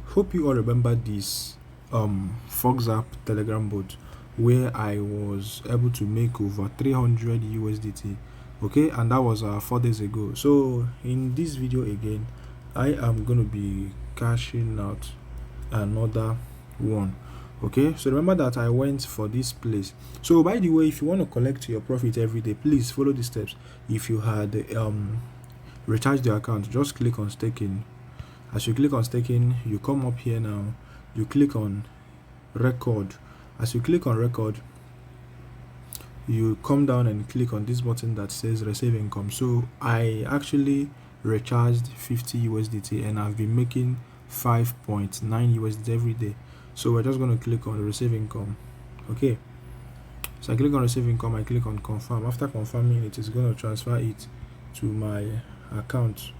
Hope you all remember this Fox app Telegram bot where I was able to make over 300 USDT. Okay, and that was 4 days ago. So in this video again, I am going to be cashing out another one. Okay, so remember that I went for this place. So by the way, if you want to collect your profit every day, please follow the steps. If you had recharged the account, just click on staking. As you click on staking, you come up here now, you click on record. As you click on record, you come down and click on this button that says receive income. So I actually recharged 50 USDT and I've been making 5.9 USDT every day. So we're just going to click on receive income. Okay, so I click on receive income, I click on confirm. After confirming, it is going to transfer it to my account,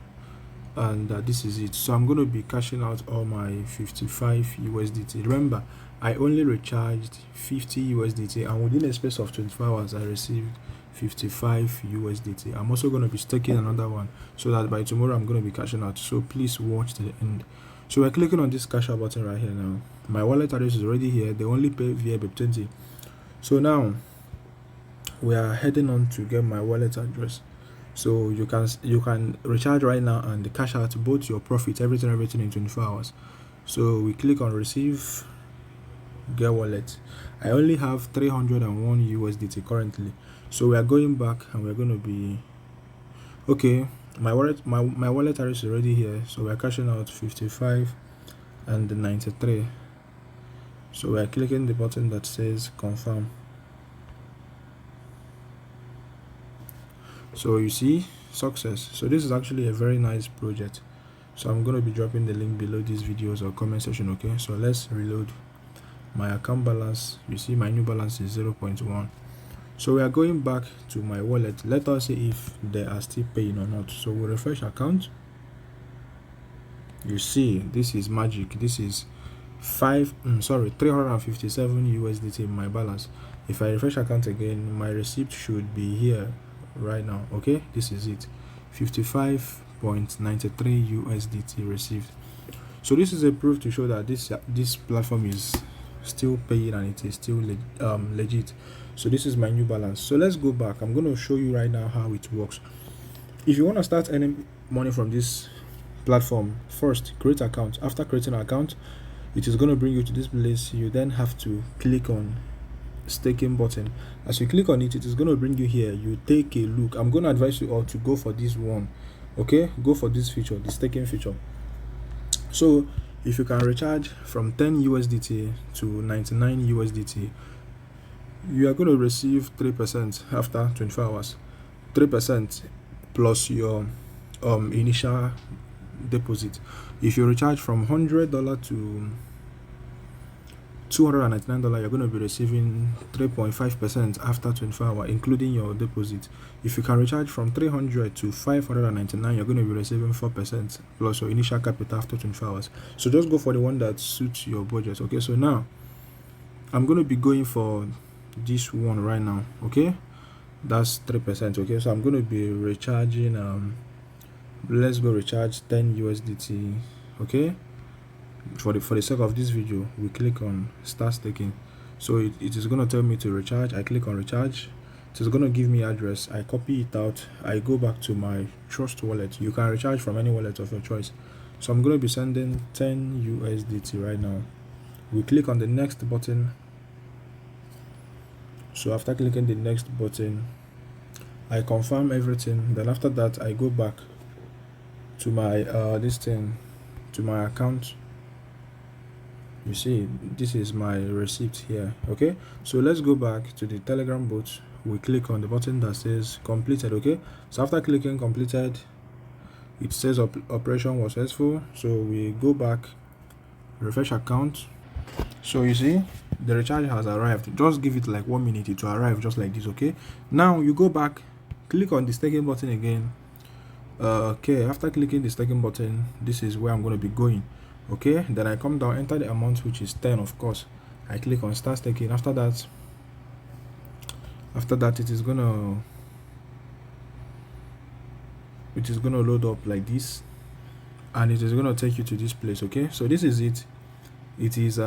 and this is it. So I'm going to be cashing out all my 55 USDT. Remember, I only recharged 50 USDT, and within a space of 24 hours I received 55 USDT. I'm also going to be staking another one so that by tomorrow I'm going to be cashing out. So please watch to the end. So we're clicking on this cash out button right here now. My wallet address is already here. They only pay via BEP20. So now we are heading on to get my wallet address. So you can recharge right now and cash out both your profit, everything in 24 hours. So we click on receive, get wallet. I only have 301 USDT currently. So we are going back and we're going to be okay. My wallet address is already here. So we are cashing out 55 and 93. So we are clicking the button that says confirm. So you see, success. So this is actually a very nice project. So I'm going to be dropping the link below these videos or comment section. Okay, so let's reload my account balance. You see my new balance is 0.1. so we are going back to my wallet. Let us see if they are still paying or not. So we refresh account. You see, this is magic. This is 357 USDT in my balance. If I refresh account again, my receipt should be here right now. Okay, this is it, 55.93 USDT received. So this is a proof to show that this platform is still paying and it is still legit. So this is my new balance. So let's go back. I'm going to show you right now how it works. If you want to start earning money from this platform, first create account. After creating an account, it is going to bring you to this place. You then have to click on staking button. As you click on it, it is going to bring you here. You take a look. I'm going to advise you all to go for this one. Okay, go for this feature, the staking feature. So if you can recharge from 10 USDT to 99 USDT, you are going to receive 3% after 24 hours. 3% plus your initial deposit. If you recharge from $100 to $299, you're going to be receiving 3.5% after 24 hours, including your deposit. If you can recharge from 300 to 599, you're going to be receiving 4% plus your initial capital after 24 hours. So just go for the one that suits your budget. Okay, so now I'm going to be going for this one right now. Okay, that's 3%. Okay, so I'm going to be recharging let's go recharge 10 USDT. Okay, for the sake of this video, we click on start staking. So it is going to tell me to recharge. I click on recharge. It is going to give me address. I copy it out. I go back to my trust wallet. You can recharge from any wallet of your choice. So I'm going to be sending 10 USDT right now. We click on the next button. So after clicking the next button, I confirm everything. Then after that, I go back to my to my account. You see, this is my receipt here. Okay, so let's go back to the Telegram bot. We click on the button that says completed. Okay, so after clicking completed, it says operation was successful. So we go back, refresh account. So you see, the recharge has arrived. Just give it like 1 minute to arrive, just like this. Okay, now you go back, click on the staking button again. Okay, after clicking the staking button, this is where I'm going to be going. Okay, then I come down, enter the amount, which is 10, of course. I click on start staking. After that it is gonna load up like this. and it is going to take you to this place. Okay, so this is it. It is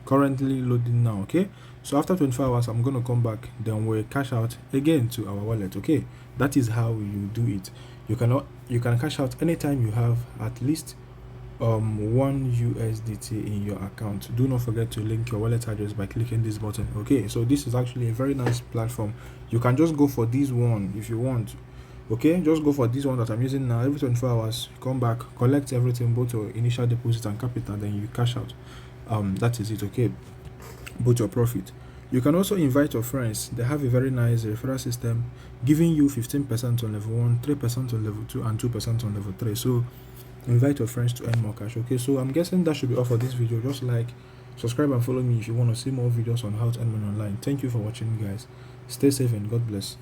currently loading now. Okay, so after 24 hours I'm going to come back, then we'll cash out again to our wallet. Okay, that is how you do it. You can cash out anytime you have at least 1 USDT in your account. Do not forget to link your wallet address by clicking this button. Okay, so this is actually a very nice platform. You can just go for this one if you want. Okay, just go for this one that I'm using now. Every 24 hours come back, collect everything, both your initial deposit and capital, then you cash out. That is it. Okay, both your profit. You can also invite your friends. They have a very nice referral system, giving you 15% on level 1, 3% on level 2, and 2% on level 3. So invite your friends to earn more cash. Okay, so I'm guessing that should be all for this video. Just like, subscribe, and follow me if you want to see more videos on how to earn money online. Thank you for watching, guys. Stay safe and God bless.